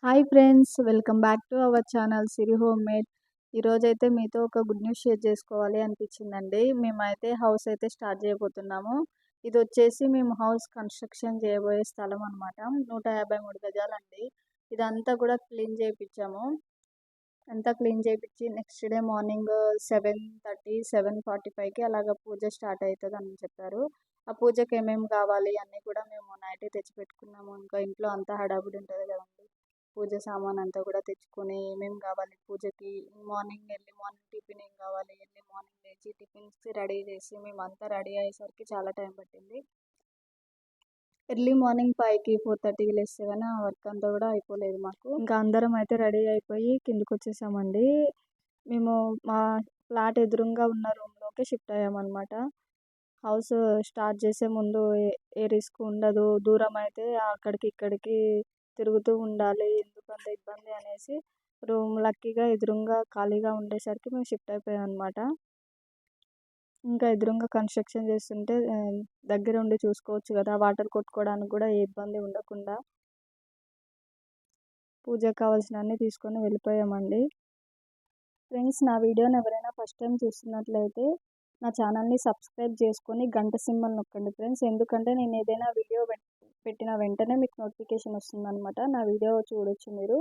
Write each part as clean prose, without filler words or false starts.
Hi friends, welcome back to our channel Siri home made. ఈరోజైతే మీతో ఒక good news share చేసుకోవాలి అనిపించిందండి. మేమైతే హౌస్ అయితే స్టార్ట్ చేయబోతున్నాము. ఇది వచ్చేసి మేము హౌస్ కన్స్ట్రక్షన్ చేయబోయే స్థలం అనమాట. 153 గజాలండి. ఇదంతా కూడా క్లీన్ చేయించాము. అంతా క్లీన్ చేయించి నెక్స్ట్ డే మార్నింగ్ 7:30, 7:45కి అలాగ పూజ స్టార్ట్ అవుతుంది అని చెప్పారు. ఆ పూజకి ఏమేమి కావాలి అన్నీ కూడా మేము నైటే తెచ్చిపెట్టుకున్నాము. ఇంకా ఇంట్లో అంతా హడావుడి ఉంటుంది కదండి. పూజ సామాన్ అంతా కూడా తెచ్చుకొని ఏమేమి కావాలి పూజకి, ఎర్లీ మార్నింగ్ టిఫిన్ ఏం కావాలి, ఎర్లీ మార్నింగ్ లేచి టిఫిన్స్ రెడీ చేసి మేమంతా రెడీ అయ్యేసరికి చాలా టైం పట్టింది. ఎర్లీ మార్నింగ్ 5కి 4:30కి లేస్తే కానీ ఆ వర్క్ అంతా కూడా అయిపోలేదు మాకు. ఇంకా అందరం అయితే రెడీ అయిపోయి కిందకి వచ్చేసామండి. మేము మా ఫ్లాట్ ఎదురుగా ఉన్న రూమ్లోకి షిఫ్ట్ అయ్యామన్నమాట. హౌస్ స్టార్ట్ చేసే ముందు ఏ రిస్క్ ఉండదు, దూరం అయితే అక్కడికి ఇక్కడికి తిరుగుతూ ఉండాలి, ఎందుకంత ఇబ్బంది అనేసి రూమ్ లక్కీగా ఎదురుగా ఖాళీగా ఉండేసరికి మేము షిఫ్ట్ అయిపోయాం అనమాట. ఇంకా ఎదురుగా కన్స్ట్రక్షన్ చేస్తుంటే దగ్గర ఉండి చూసుకోవచ్చు కదా, వాటర్ కొట్టుకోవడానికి కూడా ఏ ఇబ్బంది ఉండకుండా పూజకు కావాల్సినవన్నీ తీసుకొని వెళ్ళిపోయామండి. ఫ్రెండ్స్, నా వీడియోని ఎవరైనా ఫస్ట్ టైం చూస్తున్నట్లయితే నా ఛానల్ని సబ్స్క్రైబ్ చేసుకొని గంట సింబల్ నొక్కండి ఫ్రెండ్స్. ఎందుకంటే నేను ఏదైనా వీడియో పెట్టిన వెంటనే మీకు నోటిఫికేషన్ వస్తుందన్నమాట. నా వీడియో చూడొచ్చు మీరు.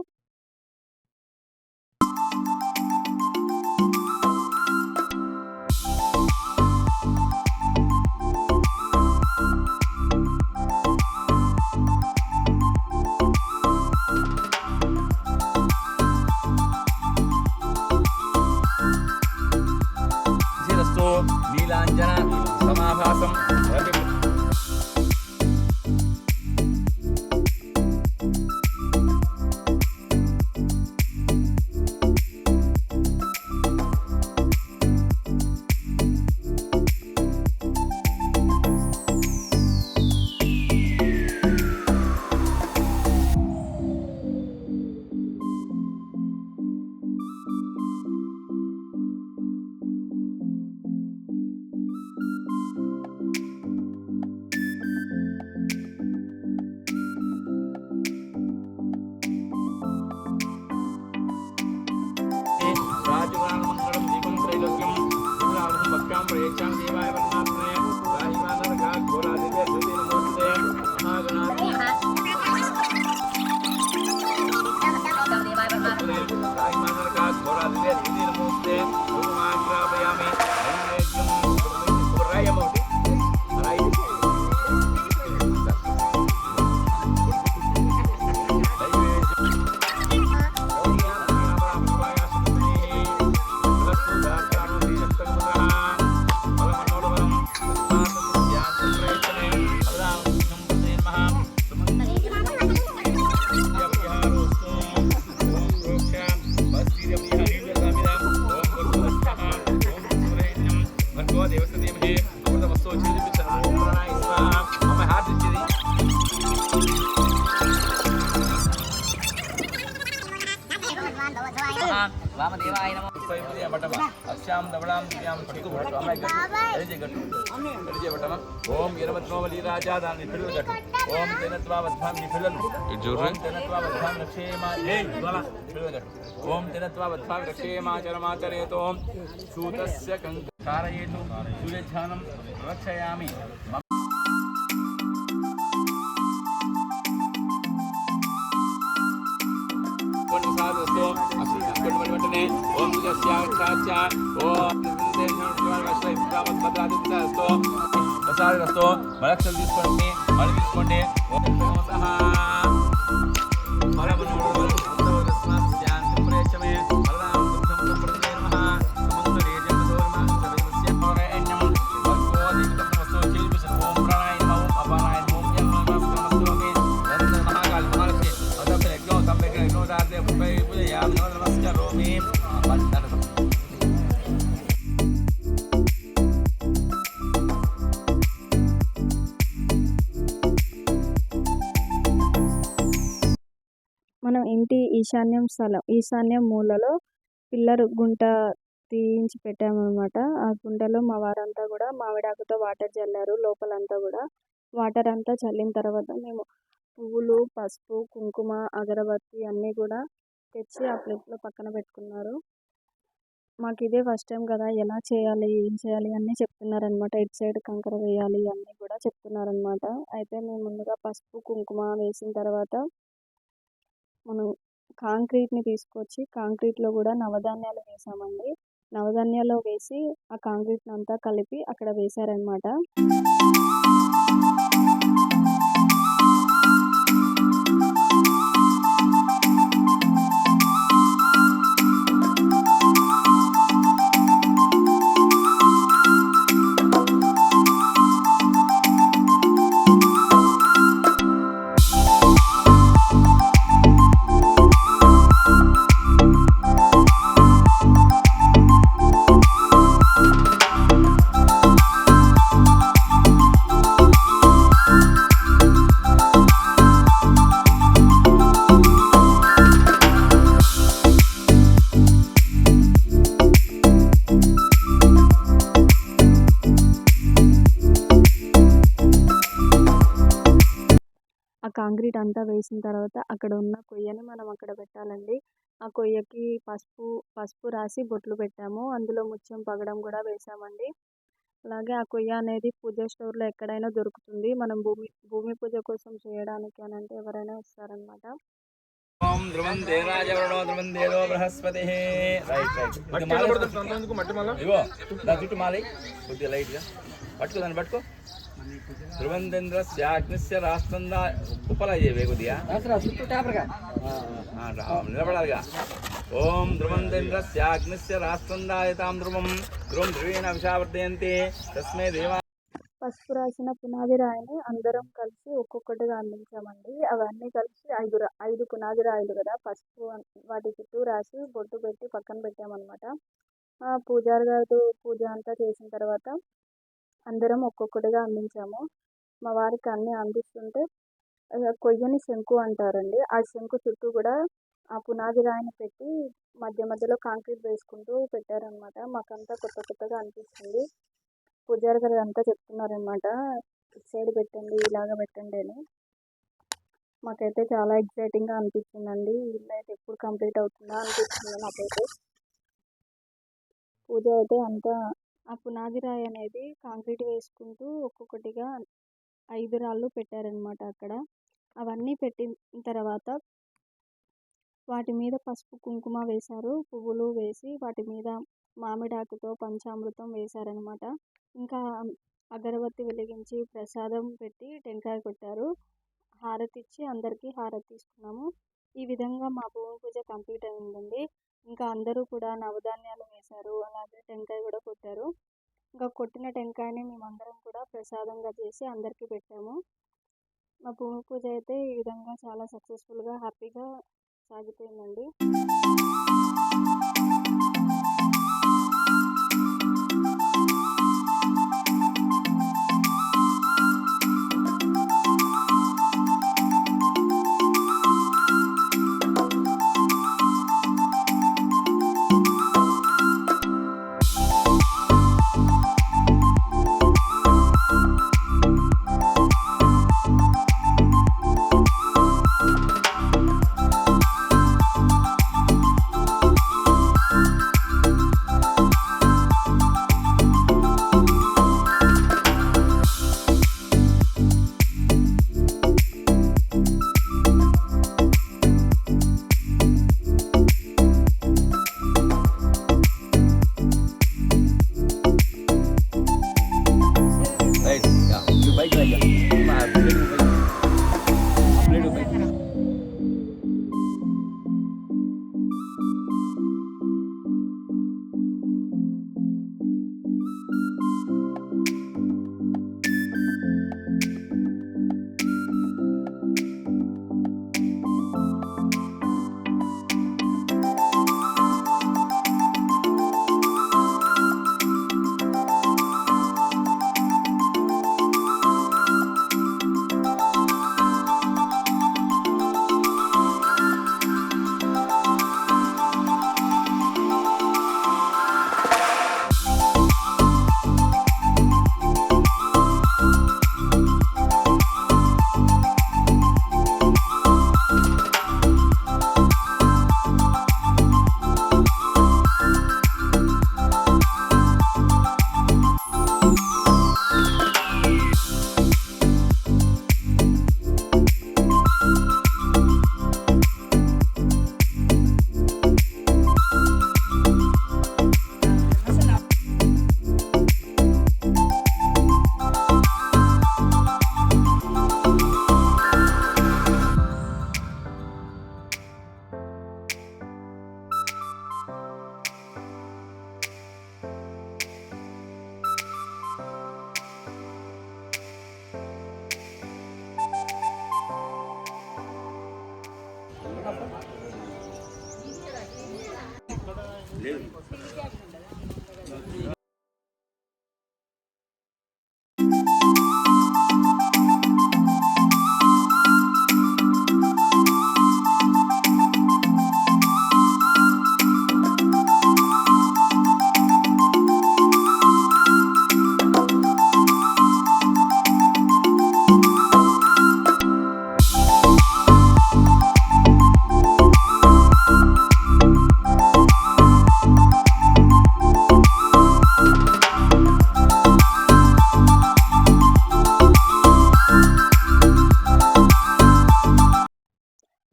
నీలాంజన సమాభాసం రాజుగానమంగళం దీపం త్రైలోక్యం దివ్యావహం భక్త్యాం ప్రయేక్షాం దేవాయ పరమాత్మనే రాహిమానరగా ఘోరాదివ్య ధృతి నమోస్తే మహాగణాధి రాహిమానరగా ఘోరాదివ్య ధృతి నమోస్తే భూమాగ్రాపయామి నైవేద్యం రాయమౌటి వామదేవాయ నమః సైపుదియ బటమ అక్షాం దవళాం దివ్యాం పట్టుకు బట్టు అమ్మాయి గట్టు ఎడిజే బటమ ఓం ఇరవత్నోవలి రాజా దాని పిల్లలు గట్టు ఓం తెనత్వా వద్ధాం ని పిల్లలు ఓం తెనత్వా వద్ధాం రక్షేమా ఏయ్ దోల పిల్లలు గట్టు ఓం తెనత్వా వద్ధాం రక్షేమా చరమాచరేతో సూతస్య కంకారయేతు సూర్యధ్యానం రక్షయామి ఓం ప్రసాదతో మలక్షలు తీసుకోండి, మళ్ళీ తీసుకోండి. మనం ఇంటి ఈశాన్య మూలలో పిల్లర్ గుంట తీయించి పెట్టామన్నమాట. ఆ గుంటలో మా వారంతా కూడా మామిడాకుతో వాటర్ చల్లారు. లోపలంతా కూడా వాటర్ అంతా చల్లిన తర్వాత మేము పువ్వులు, పసుపు, కుంకుమ, అగరబత్తి అన్నీ కూడా తెచ్చి ఆ ప్లేట్లో పక్కన పెట్టుకున్నారు. మాకు ఇదే ఫస్ట్ టైం కదా, ఎలా చేయాలి, ఏం చేయాలి అన్నీ చెప్తున్నారనమాట. ఎటు సైడ్ కంకర వేయాలి అన్నీ కూడా చెప్తున్నారనమాట. అయితే మేము ముందుగా పసుపు, కుంకుమ వేసిన తర్వాత మనం కాంక్రీట్ని తీసుకొచ్చి కాంక్రీట్లో కూడా నవధాన్యాలు వేసామండి. నవధాన్యాలు వేసి ఆ కాంక్రీట్ని అంతా కలిపి అక్కడ వేశారనమాట. ఆ కాంక్రీట్ అంతా వేసిన తర్వాత అక్కడ ఉన్న కొయ్యని మనం అక్కడ పెట్టాలండి. ఆ కొయ్యకి పసుపు రాసి బొట్లు పెట్టాము. అందులో ముత్యం పగడం కూడా వేసామండి. అలాగే ఆ కొయ్య అనేది పూజ స్టోర్లో ఎక్కడైనా దొరుకుతుంది. మనం భూమి పూజ కోసం చేయడానికి అని అంటే ఎవరైనా ఇస్తారనమాట. ఓం ధ్రువంతే రాజవరుణో ధ్రువందేదో బృహస్పతి. ఇగో నా చుట్టూ మాలి కొద్దిగా లైట్గా పట్టుకో, దాన్ని పట్టుకో. ధ్రువందేంద్రస్యాగ్నిస్య రాష్ట్రందా కుప్పలా చేయవే కొద్దిగా నిలబడాలిగా. ఓం ధ్రువందేంద్రస్యాగ్నిస్య రాష్ట్రందాయతాం ధ్రువం ధ్రువం ధ్రువేణ విషావర్ధయంతి తస్మే దేవా. పసుపు రాసిన పునాది రాయిని అందరం కలిసి ఒక్కొక్కటిగా అందించామండి. అవన్నీ కలిసి ఐదు పునాది రాయిలు కదా, పసుపు వాటి చుట్టూ రాసి బొట్టు పెట్టి పక్కన పెట్టామన్నమాట. పూజారి గారు పూజ అంతా చేసిన తర్వాత అందరం ఒక్కొక్కటిగా అందించాము. మా వారికి అన్నీ అందిస్తుంటే కొయ్యని శంకు అంటారండి. ఆ శంకు చుట్టూ కూడా ఆ పునాది రాయిని పెట్టి మధ్య మధ్యలో కాంక్రీట్ వేసుకుంటూ పెట్టారనమాట. మాకంతా కొత్తగా అనిపిస్తుంది. పూజారి గారు అంతా చెప్తున్నారనమాట, ఇటు సైడ్ పెట్టండి, ఇలాగ పెట్టండి అని. మాకైతే చాలా ఎక్సైటింగ్గా అనిపించిందండి. ఇల్లు అయితే ఎప్పుడు కంప్లీట్ అవుతుందా అనిపించింది నాకైతే. పూజ అయితే అంతా ఆ పునాది రాయి అనేది కాంక్రీట్ వేసుకుంటూ ఒక్కొక్కటిగా 5 రాళ్ళు పెట్టారనమాట అక్కడ. అవన్నీ పెట్టిన తర్వాత వాటి మీద పసుపు కుంకుమ వేశారు. పువ్వులు వేసి వాటి మీద మామిడాకుతో పంచామృతం వేశారనమాట. ఇంకా అగరబత్తి వెలిగించి ప్రసాదం పెట్టి టెంకాయ కొట్టారు. హారతి ఇచ్చి అందరికీ హారతి తీసుకున్నాము. ఈ విధంగా మా భూమి పూజ కంప్లీట్ అయిందండి. ఇంకా అందరూ కూడా నవధాన్యాలు వేశారు, అలాగే టెంకాయ కూడా కొట్టారు. ఇంకా కొట్టిన టెంకాయని మేమందరం కూడా ప్రసాదంగా చేసి అందరికీ పెట్టాము. మా భూమి పూజ అయితే ఈ విధంగా చాలా సక్సెస్ఫుల్గా హ్యాపీగా సాగిపోయిందండి.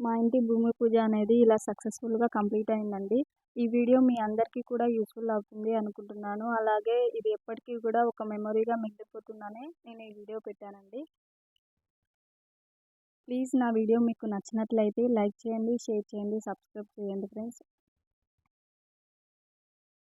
మా ఇంటి భూమి పూజ అనేది ఇలా సక్సెస్ఫుల్గా కంప్లీట్ అయిందండి. ఈ వీడియో మీ అందరికీ కూడా యూస్ఫుల్ అవుతుంది అనుకుంటున్నాను. అలాగే ఇది ఎప్పటికీ కూడా ఒక మెమొరీగా మిగిలిపోతుందనే నేను ఈ వీడియో పెట్టానండి. ప్లీజ్ నా వీడియో మీకు నచ్చినట్లయితే లైక్ చేయండి, షేర్ చేయండి, సబ్స్క్రైబ్ చేయండి ఫ్రెండ్స్.